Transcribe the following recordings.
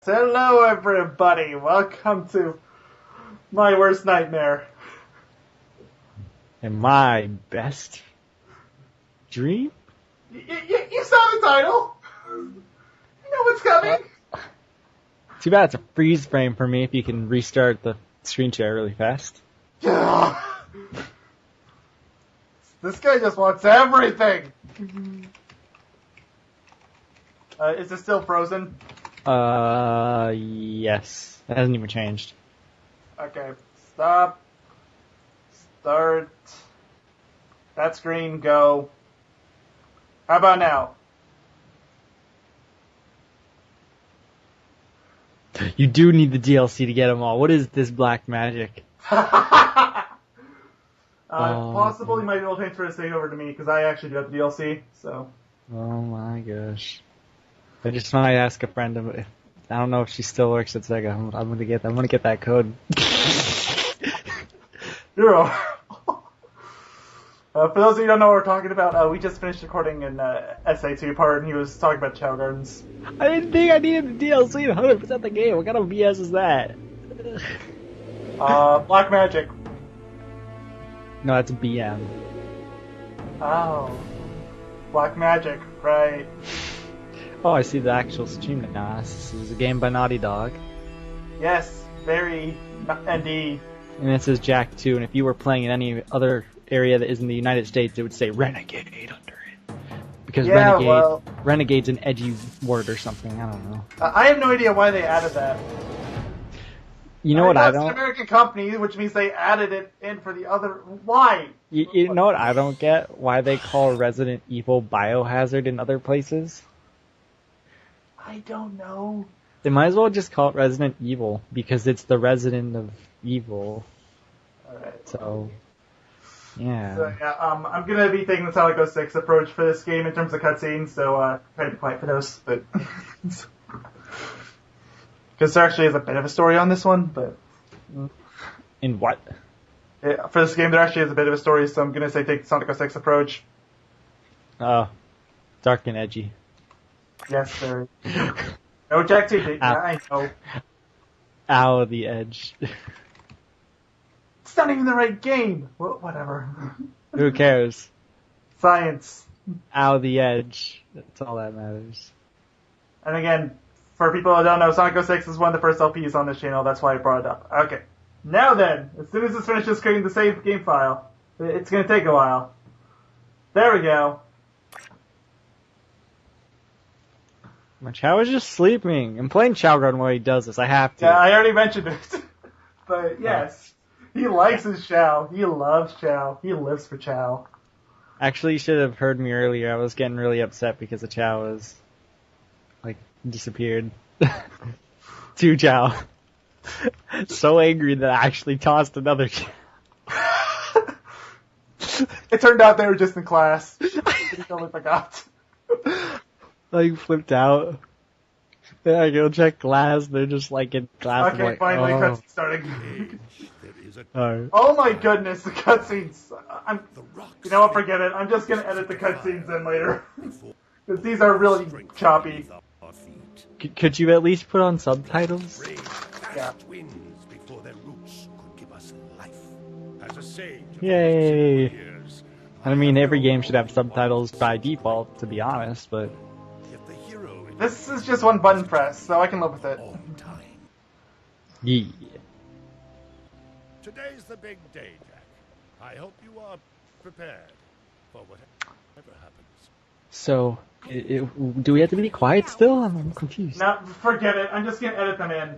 Hello everybody, welcome to my worst nightmare. And my best dream? You saw the title! You know what's coming! Too bad it's a freeze frame for me if you can restart the screen share really fast. This guy just wants everything! Is it still frozen? Yes. It hasn't even changed. Okay, stop. Start. That screen, go. How about now? You do need the DLC to get them all. What is this black magic? Possibly you might be able to transfer the state over to me, because I actually do have the DLC, so. Oh my gosh. I just might ask a friend if I don't know if she still works at Sega. I'm gonna get that code. You're for those of you who don't know what we're talking about, we just finished recording an SA2 part, and he was talking about Chow Gardens. I didn't think I needed the DLC to 100% the game. What kind of BS is that? Black Magic. No, that's BM. Oh. Black Magic, right. Oh, I see the actual stream now. This is a game by Naughty Dog. Yes, very ND. And it says Jack 2, and if you were playing in any other area that is in the United States, it would say Renegade under it. Because Renegade's an edgy word or something, I don't know. I have no idea why they added that. You know what I don't... It's an American company, which means they added it in for the other... Why? You know what I don't get? Why they call Resident Evil Biohazard in other places? I don't know. They might as well just call it Resident Evil, because it's the resident of evil. Alright. So, yeah. So, yeah, I'm gonna be taking the Psycho 6 approach for this game in terms of cutscenes, so, try to be quiet for those, but... Because there actually is a bit of a story on this one, but... In what? Yeah, for this game, there actually is a bit of a story, so I'm gonna say take the Sonic 06 approach. Oh. Dark and edgy. Yes, sir. No, Jack 2, yeah, I know. Ow, the edge. It's not even the right game! Well, whatever. Who cares? Science. Ow, the edge. That's all that matters. And again, for people who don't know, Sonic 06 is one of the first LPs on this channel, that's why I brought it up. Okay. Now then, as soon as this finishes creating the save game file, it's gonna take a while. There we go. My Chow is just sleeping. I'm playing Chow Garden while he does this. I have to. Yeah, I already mentioned it. But yes, he likes his Chow. He loves Chow. He lives for Chow. Actually, you should have heard me earlier. I was getting really upset because the Chow was, like, disappeared. 2 Chow. So angry that I actually tossed another Chow. It turned out they were just in class. I totally forgot. Like, flipped out. Then I go check class, they're just like in class. Okay, like, finally, oh. cutscene starting. Right. Oh my goodness, the cutscenes. You know what, forget it. I'm just gonna edit the cutscenes in later. Because these are really choppy. Could you at least put on subtitles? Yeah. Yay! I mean, every game should have subtitles by default, to be honest, but... This is just one button press, so I can live with it. Yeah. Today's the big day, Jack. I hope you are prepared for whatever happens. So, do we have to be quiet still? I'm confused. No, forget it. I'm just gonna edit them in.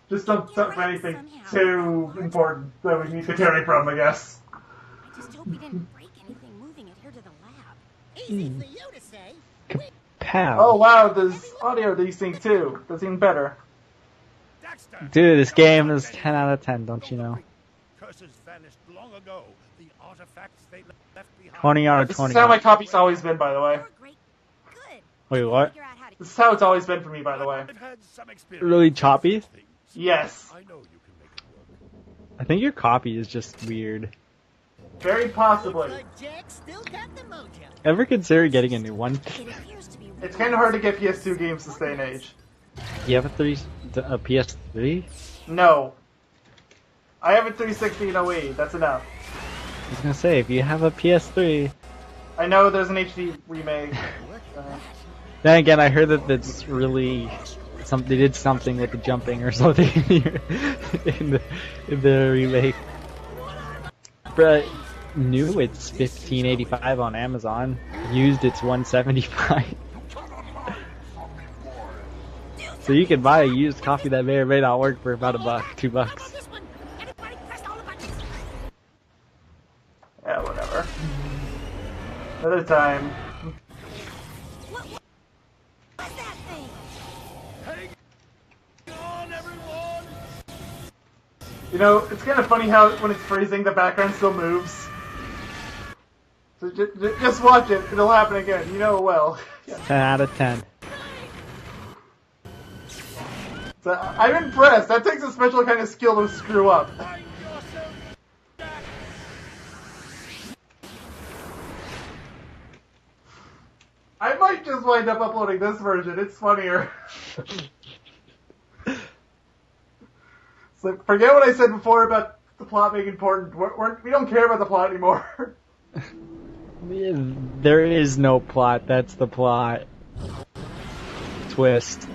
Just don't for anything too important that we need to carry from, I guess. I just hope we didn't break anything moving it here to the lab. Easy for you to say. Kapow. Oh wow, there's audio desync too. That's even better. Dude, this game is 10 out of 10, don't you know? Curses vanished long ago. The artifacts they left behind. 20 out of This 20. is how my copy's always been, by the way. Wait, what? This is how it's always been for me, by the way. I've had some experience. Really choppy? Yes. I know you can make it work. I think your copy is just weird. Very possibly. Ever consider getting a new one? It's kind of hard to get PS2 games this day and age. Do you have a A PS3? No. I have a 360 and a Wii. That's enough. I was gonna say, if you have a PS3... I know there's an HD remake. Then again, I heard that that's really... they did something with the jumping or something in the remake. But new, it's $15.85 on Amazon. Used, it's $175. So you can buy a used copy that may or may not work for about $1, $2. Yeah, whatever. Another time. What's that thing? You know, it's kind of funny how when it's freezing, the background still moves. So just watch it. It'll happen again. You know it well. 10 out of 10. So I'm impressed. That takes a special kind of skill to screw up. I might just wind up uploading this version. It's funnier. So forget what I said before about the plot being important. We don't care about the plot anymore. There is no plot. That's the plot. Twist.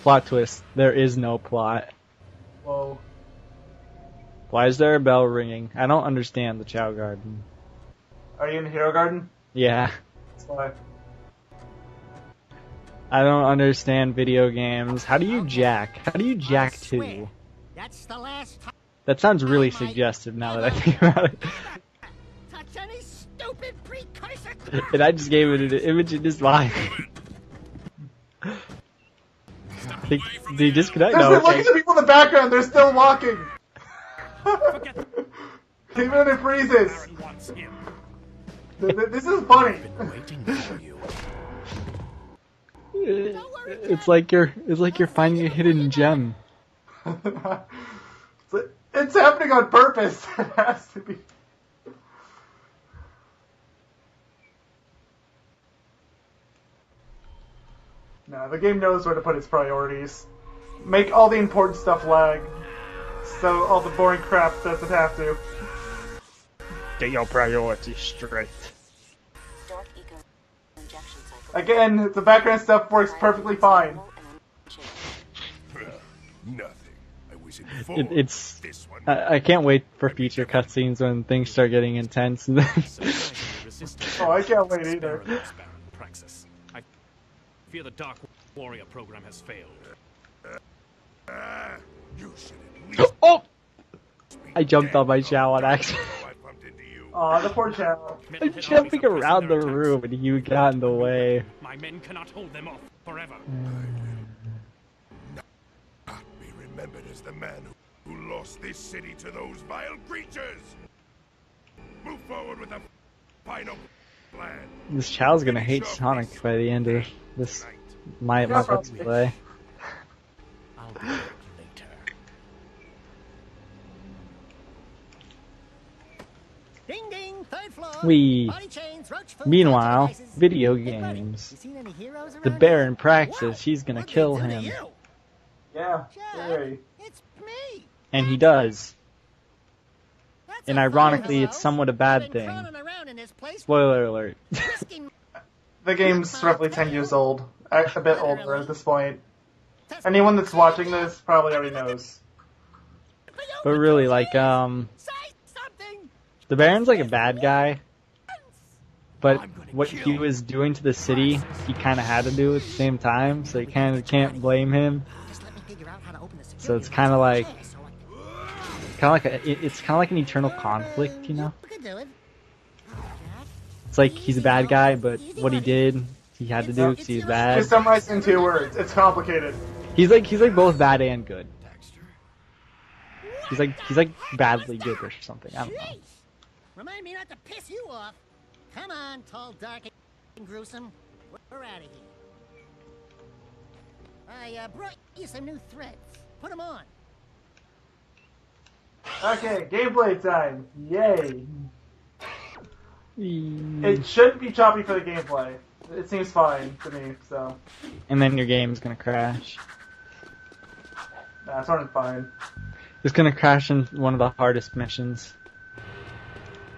Plot twist. There is no plot. Whoa. Why is there a bell ringing? I don't understand the Chow Garden. Are you in the Hero Garden? Yeah. That's why. I don't understand video games. How do you jack? How do you jack 2? That's the last time. That sounds really suggestive now that I think about it. Touch any stupid precursor. And I just gave it an image in his mind. Did he disconnect? No. Look at the people in the background. They're still walking. Even when it freezes. This is funny. It's like you're finding a hidden gem. It's happening on purpose. It has to be. No, the game knows where to put its priorities. Make all the important stuff lag, so all the boring crap doesn't have to. Get your priorities straight. Again, the background stuff works perfectly fine. Nothing. I wish it It's. I can't wait for future cutscenes when things start getting intense. And then Oh, I can't wait either. I fear the Dark Warrior program has failed. You should at least oh! I jumped on my Chow on accident. I bumped into you. Aw, the poor child. I'm jumping around the room and you got in the way. My men cannot hold them off forever. Not be remembered as the man who lost this city to those vile creatures. Move forward with a final plan. This Chow's gonna hate Sonic by the end of this my Let's Play. I'll be back later. Ding ding, third floor. Body chains, roach food, Meanwhile, devices. video Hey, buddy, games. you seen any heroes The around Baron here? practices, Whoa, he's gonna what kill gets into him. you? Yeah, Jack, very. it's me. And he does. That's And a ironically, hello. it's somewhat a bad I've been thing. crawling around in this place Spoiler alert. risking The game's roughly 10 years old. A bit older at this point. Anyone that's watching this probably already knows. But really, like, Say something. the Baron's like a bad guy. But what he was doing to the city, he kind of had to do at the same time, so you kind of can't blame him. Just let me figure out how to open the So it's security kind of lock. like, Okay, so it's kind of like an eternal conflict, you know? we could do it. It's like he's a bad guy, but what he did, he had to do because he's bad. Just summarize in 2 words. It's complicated. He's like both bad and good. He's like badly good or something. I don't know. Jeez. Remind me not to piss you off. Come on, tall, dark, and gruesome. We're out of here. I brought you some new threads. Put them on. Okay, gameplay time. Yay. Mm. It should be choppy for the gameplay. It seems fine to me, so And then your game's gonna crash. nah, it's running fine. It's gonna crash in one of the hardest missions.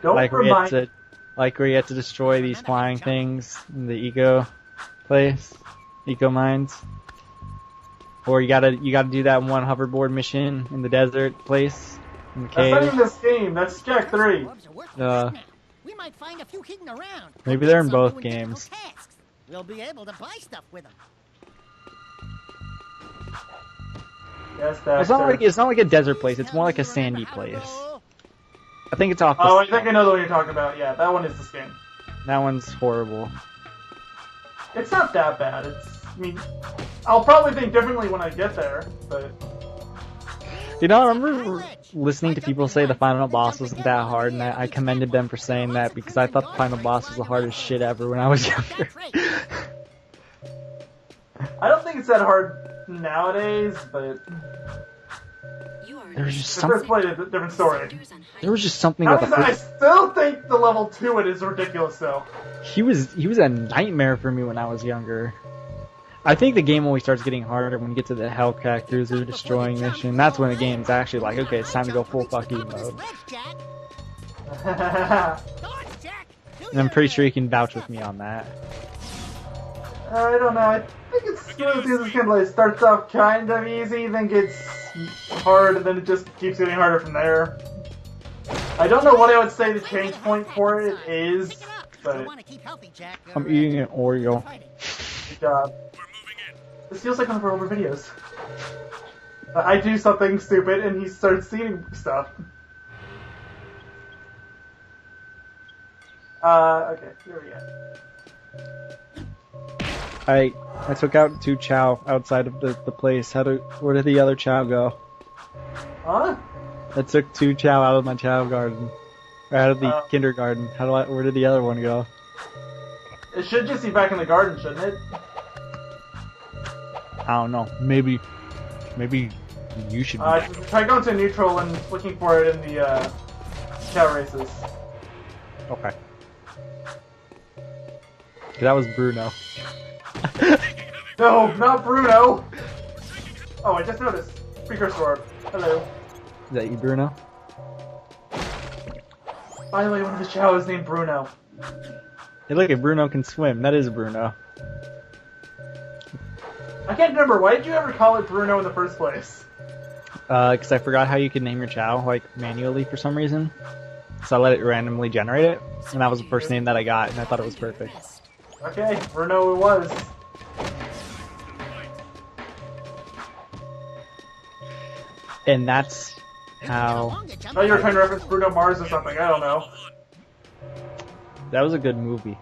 Don't Like where remind. you have to destroy these flying things in the eco mines. Or you gotta do that one hoverboard mission in the desert place, in the That's not even cave. this game. That's Jack 3. Orbs are working right Uh, now. We might find a few hidden around. Maybe We'll they're get in some both doing difficult games. tasks. We'll be able to buy stuff with them. Yes, It's not like a desert place. It's more like a sandy place. I think it's off. Oh, I think I know the one you're talking about. Yeah, that one is this game. That one's horrible. It's not that bad. I mean, I'll probably think differently when I get there, but You know, I remember listening to people say the final boss wasn't that hard, and I commended them for saying that because I thought the final boss was the hardest shit ever when I was younger. I don't think it's that hard nowadays. But There was just the first something. played a different story. There was just something How about is the that? I first. still think the level 2 it is ridiculous though. He was a nightmare for me when I was younger. I think the game only starts getting harder when you get to the Hellcrackers or destroying mission. That's when the game's actually like, okay, it's time to go full fucking mode. And I'm pretty sure you can vouch with me on that. I don't know. I think it's one of those things kind of like starts off kind of easy, then gets hard, and then it just keeps getting harder from there. I don't know what I would say the change point for it is, but I'm eating an Oreo. good job. This feels like one of our older videos. I do something stupid, and he starts eating stuff. Okay, here we go. I took out 2 Chow outside of the place. Where did the other Chow go? Huh? I took 2 Chow out of my Chow garden. Or out of the kindergarten. Where did the other one go? It should just be back in the garden, shouldn't it? I don't know. Maybe you should be back. Try going to neutral and looking for it in the cow races. Okay. That was Bruno. No, not Bruno! Oh, I just noticed. Precursor orb. Hello. Is that you, Bruno? By the way, one of the chow is named Bruno. Hey, look at Bruno can swim. That is Bruno. I can't remember. Why did you ever call it Bruno in the first place? Because I forgot how you could name your Chow, like, manually for some reason. So I let it randomly generate it, and that was the first name that I got, and I thought it was perfect. Okay, Bruno it was. And that's how... Oh, you were trying to reference Bruno Mars or something. I don't know. That was a good movie.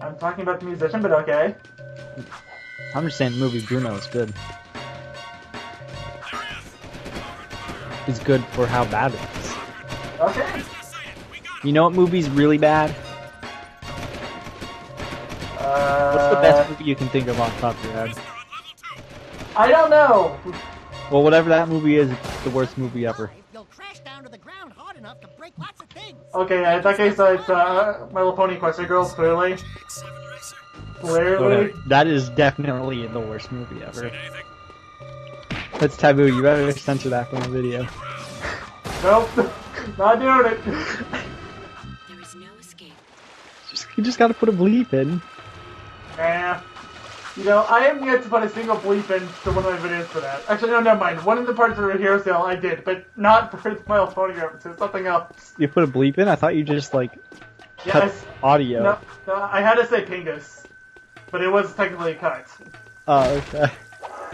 I'm talking about the musician, but okay. I'm just saying the movie Bruno is good. It's good for how bad it is. Okay. You know what movie's really bad? What's the best movie you can think of off the top of your head? I don't know. Well, whatever that movie is, it's the worst movie ever. You'll crash down to the ground hard enough to break lots of things. Okay, in that case, it's My Little Pony Equestria Girls, clearly. Clearly. That is definitely the worst movie ever. That's taboo. You better censor that from the video. Nope. Not doing it. There is no escape. You just gotta put a bleep in. Nah. You know, I am yet to put a single bleep into one of my videos for that. Actually, no, never mind. One of the parts for Hero Sale I did, but not for the My Little Pony references. Something else. You put a bleep in? I thought you just, like, cut Yes. audio. No, I had to say Pingus. But it was technically cut. Oh, okay.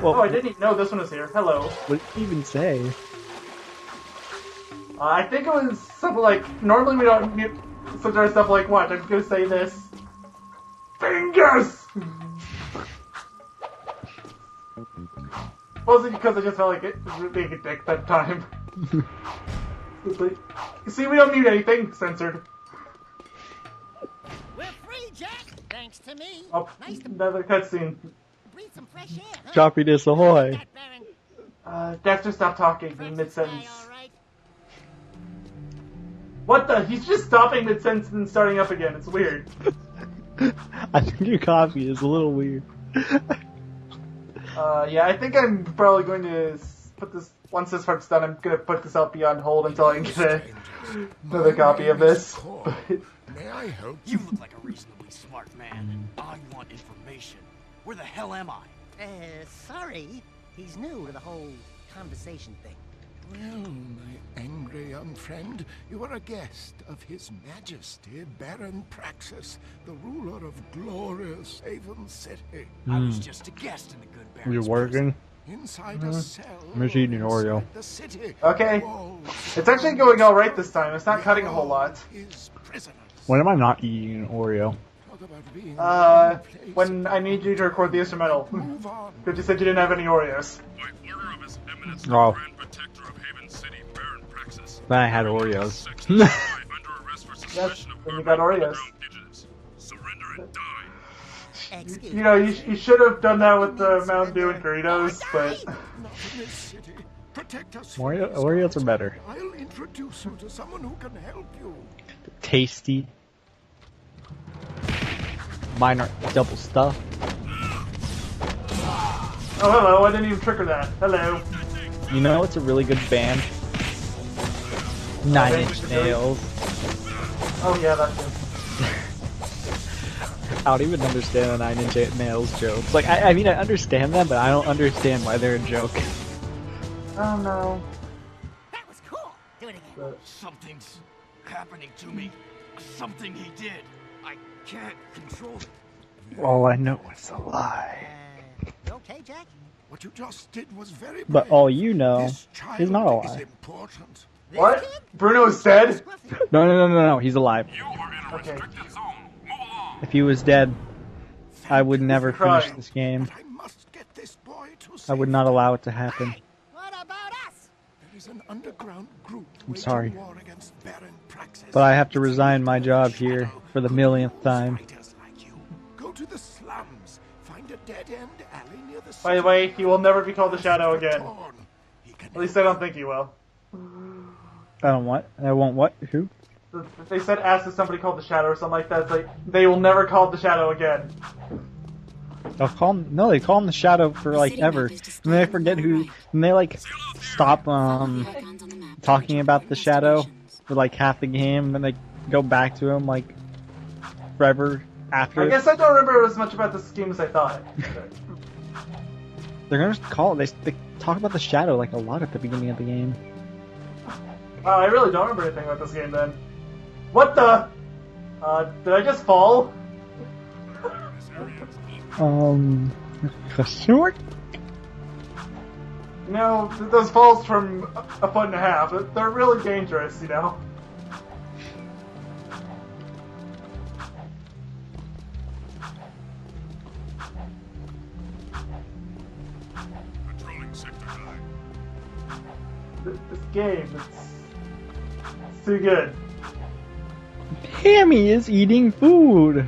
Well, Oh, I didn't even know this one was here. Hello. what did you even say? I think it was something like, normally we don't mute such other stuff like what? I'm gonna say this. Fingers! Mostly because I just felt like it was being a dick that time. It's like, see, we don't mute anything censored. We're free, Jack. Thanks to me. Oh, Nice to another cutscene. breathe some fresh air, huh? Choppiness ahoy. That Baron. Dexter, stop talking in Princess mid-sentence. guy, all right. What the? He's just stopping mid-sentence and then starting up again. It's weird. I think your coffee is a little weird. Yeah, I think I'm probably going to put this, once this part's done, I'm going to put this LP on hold until I can get another copy of this. May I help? You look like a reasonably smart man. I want information. Where the hell am I? Sorry. He's new to the whole conversation thing. Well, my angry young friend, you are a guest of His Majesty Baron Praxis, the ruler of glorious Haven City. I was just a guest in the good Baron's You're working? Inside a cell. I'm just eating an Oreo. inside the city, Okay. walls It's actually going alright this time. It's not cutting a whole lot. his prisoners. When am I not eating an Oreo? Talk about being When I need you to record the instrumental. Move on. Because you said you didn't have any Oreos. By order of His Eminence, Oh. the Grand Protector of Haven City, Baron Praxis. Then I had Oreos. Section 5 under arrest for suspicion of then you harboring got Oreos. underground fugitives. Surrender and die. Excuse You know, me. you should have done that with the Mountain Dew and Doritos, but... Not in this city. Protect us. from Oreo, these Oreos are better. I'll introduce you to someone who can help you. Tasty. Mine are double stuffed. Oh, hello, I didn't even trigger that. Hello. You know it's a really good band? 9 Inch Nails. Oh, yeah, that's it. I don't even understand the 9 Inch Nails jokes. Like, I mean, I understand them, but I don't understand why they're a joke. Oh, no. That was cool. Do it again. But, Something's happening to me. Something he did. I can't control it. All I know is a lie. You okay, Jack? What you just did was very But brave. all you know This child is not a is lie. important. what? Bruno's dead? No, he's alive. You are in a Okay. restricted zone. Move along. If he was dead, I would never finish Crying. this game. But I must get this boy to I would not allow it to happen. What about us? There is an underground group I'm waging sorry. war against Baron Praxis. But I have to resign my job here for the millionth time. Fighters like you. Go to the slums. Find a dead-end alley near the By the city. way, he will never be called the Shadow again. Torn. He can At least I don't think he will. I don't what? I won't what? Who? If they said ask if somebody called the Shadow or something like that, it's like, they will never call it the Shadow again. They'll call him, no, they call him the Shadow for like ever. And they forget who, and they like stop talking about the Shadow for like half the game, and they go back to him like forever after. I guess I don't remember as much about this game as I thought. They're gonna call it. They talk about the Shadow like a lot at the beginning of the game. Wow, I really don't remember anything about this game then. What the? Did I just fall? Short. You know, those falls from a foot and a half, they're really dangerous, you know? Patrolling Sector 9. This game, it's too good. Hammy is eating food.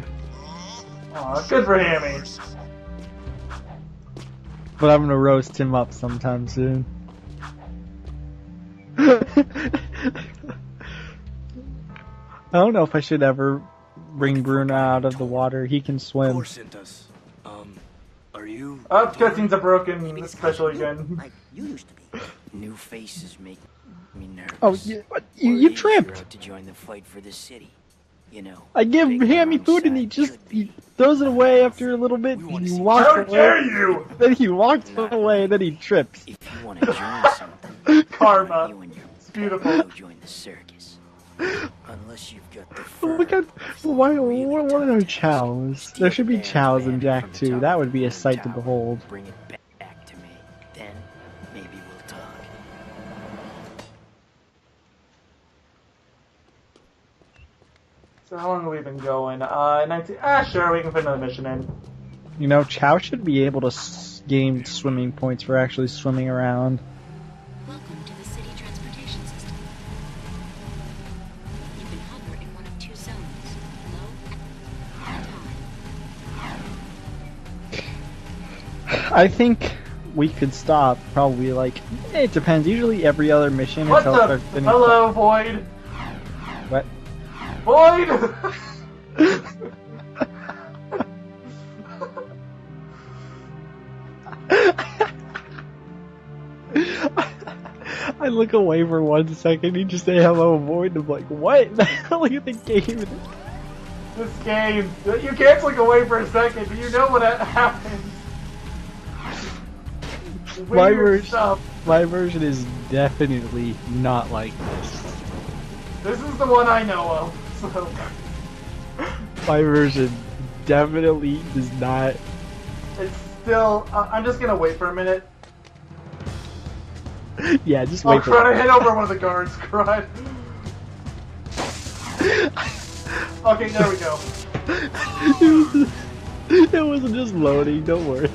Aw, good for Hammy. But I'm gonna roast him up sometime soon. I don't know if I should ever bring Bruno out of the water. He can swim. Porcentus. Are you Oh, cutscenes are broken, especially again. Like you used to be. New faces make me nervous. Oh, you Or tripped. easier out to join the fight for the city. You know. I give big Hammy round food and he side just should be. he throws it away after a little bit. wanna He see- walks How away. dare you! Then he walks away and then he trips. If you want to join something, Karma. you and your It's beautiful. pal go join the circus. Unless you've got the Oh my god, why what are there chows? There should be chows in Jack 2. That would be a sight to behold. Bring it back to me. Then maybe we'll talk. So how long have we been going? 19... sure, we can fit another mission in. You know, Chow should be able to gain swimming points for actually swimming around. Welcome to the city transportation system. You can hover in one of two zones, low and high. I think we could stop probably like, it depends. Usually every other mission What until the? it starts getting... Hello, Void! What? Void! I look away for 1 second, you just say hello Void, and I'm like, what? Look at the game. This game, you can't look away for a second, you know what happens. Weird stuff. My version is definitely not like this. This is the one I know of, so... My version definitely does not... It's still... I'm just gonna wait for a minute. Yeah, just I'll wait for try to hit over one of the guards, crud. Okay, there we go. It wasn't just loading, don't worry.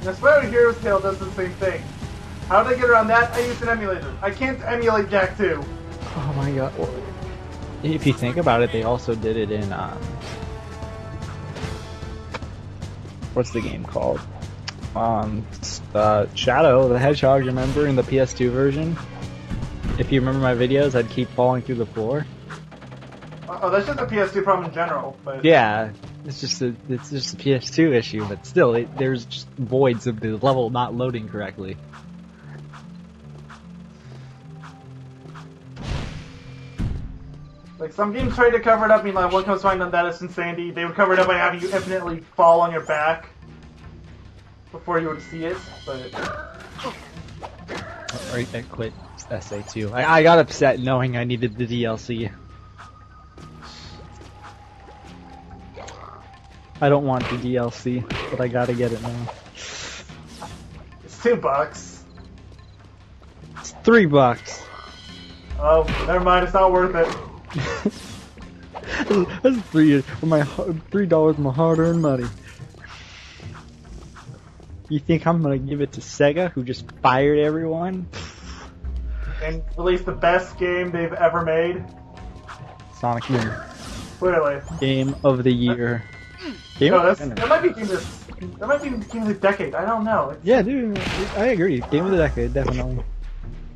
The Spider Hero's Tale does the same thing. How did I get around that? I used an emulator. I can't emulate Jack 2. Oh my god. If you think about it, they also did it in, what's the game called? Shadow the Hedgehog, remember, in the PS2 version? If you remember my videos, I'd keep falling through the floor. Oh, that's just a PS2 problem in general, but... Yeah, it's just a PS2 issue, but still, there's just voids of the level not loading correctly. Like, some games try to cover it up, like, One Comes to Mind on That is Insanity. They would cover it up by having you infinitely fall on your back before you would see it, but... Alright, I quit SA2. I got upset knowing I needed the DLC. I don't want the DLC, but I gotta get it now. It's $2. It's $3. Oh, never mind, it's not worth it. That's $3 of my hard-earned money. You think I'm gonna give it to Sega, who just fired everyone? And released the best game they've ever made? Sonic Boom. Clearly. Game of the year. No, that might be game of the decade. I don't know. Yeah, dude, I agree. Game of the decade, definitely.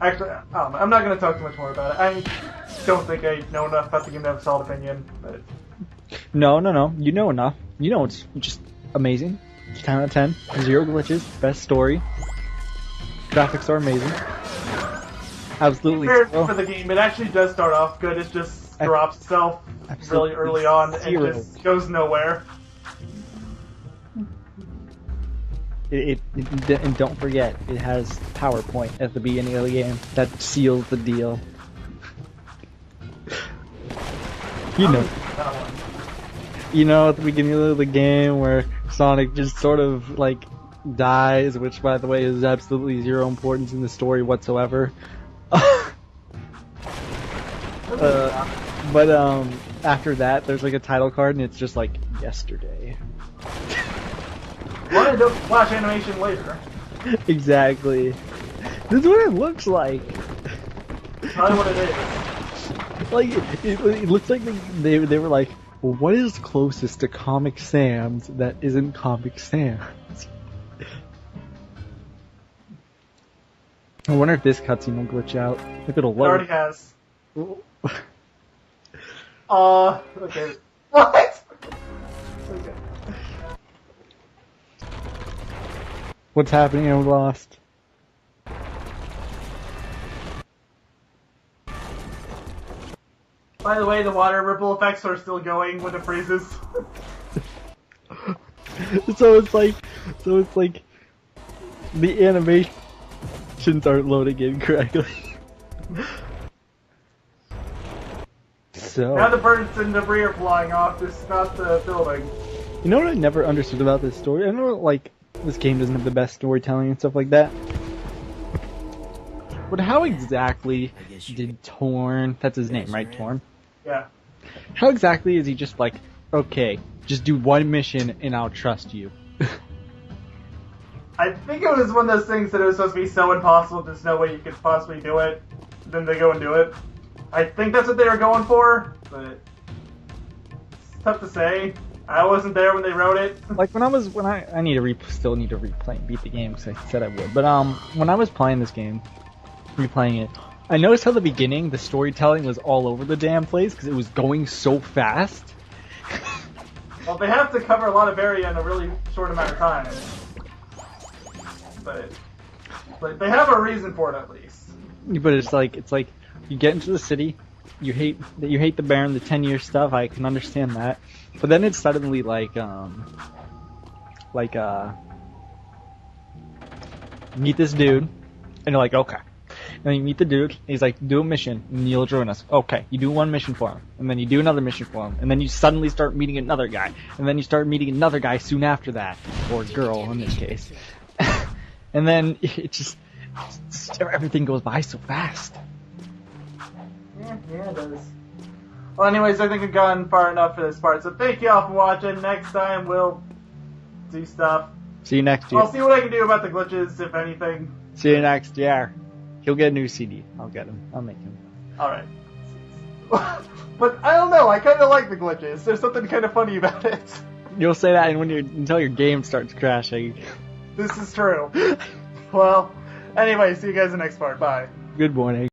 Actually, I'm not going to talk too much more about it. I don't think I know enough about the game to have a solid opinion. But... No. You know enough. You know it's just amazing. 10 out of 10. 0 glitches. Best story. Graphics are amazing. Absolutely. For the game, it actually does start off good. It just drops itself really early on and just goes nowhere. And don't forget, it has PowerPoint at the beginning of the game. That seals the deal. You know at the beginning of the game where Sonic just sort of, like, dies, which, by the way, is absolutely zero importance in the story whatsoever. But after that, there's, like, a title card, and it's just, like, yesterday. Well, I do flash animation later. Exactly. This is what it looks like. Probably what it is. Like, it looks like they were like, well, what is closest to Comic Sans that isn't Comic Sans? I wonder if this cutscene will glitch out. If it'll load. It already has. Okay. What? Okay. What's happening? I'm lost. By the way, the water ripple effects are still going when it freezes. So it's like the animations aren't loading in correctly. So now the birds and debris are flying off. This is not the building. You know what I never understood about this story? I know, like, this game doesn't have the best storytelling and stuff like that. But how exactly did Torn, that's his name, right, Torn? Yeah. How exactly is he just like, okay, just do one mission and I'll trust you? I think it was one of those things that it was supposed to be so impossible there's no way you could possibly do it. Then they go and do it. I think that's what they were going for, but it's tough to say. I wasn't there when they wrote it. Like still need to replay and beat the game because I said I would. But when I was playing this game, replaying it, I noticed how the beginning, the storytelling was all over the damn place because it was going so fast. Well, they have to cover a lot of area in a really short amount of time. But they have a reason for it at least. But it's like you get into the city, you hate the Baron, the 10-year stuff. I can understand that, but then it's suddenly meet this dude, and you're like, okay. And then you meet the dude, he's like, do a mission, and you'll join us. Okay, you do one mission for him, and then you do another mission for him, and then you suddenly start meeting another guy, and then you start meeting another guy soon after that, or girl in this case. And then it just everything goes by so fast. Yeah, it does. Well, anyways, I think we've gone far enough for this part, so thank you all for watching. Next time we'll do stuff. See you next year. I'll see what I can do about the glitches, if anything. See you next year. He'll get a new CD. I'll get him. I'll make him. Alright. But I don't know, I kind of like the glitches. There's something kind of funny about it. You'll say that until your game starts crashing. This is true. Well, anyway, see you guys in the next part. Bye. Good morning.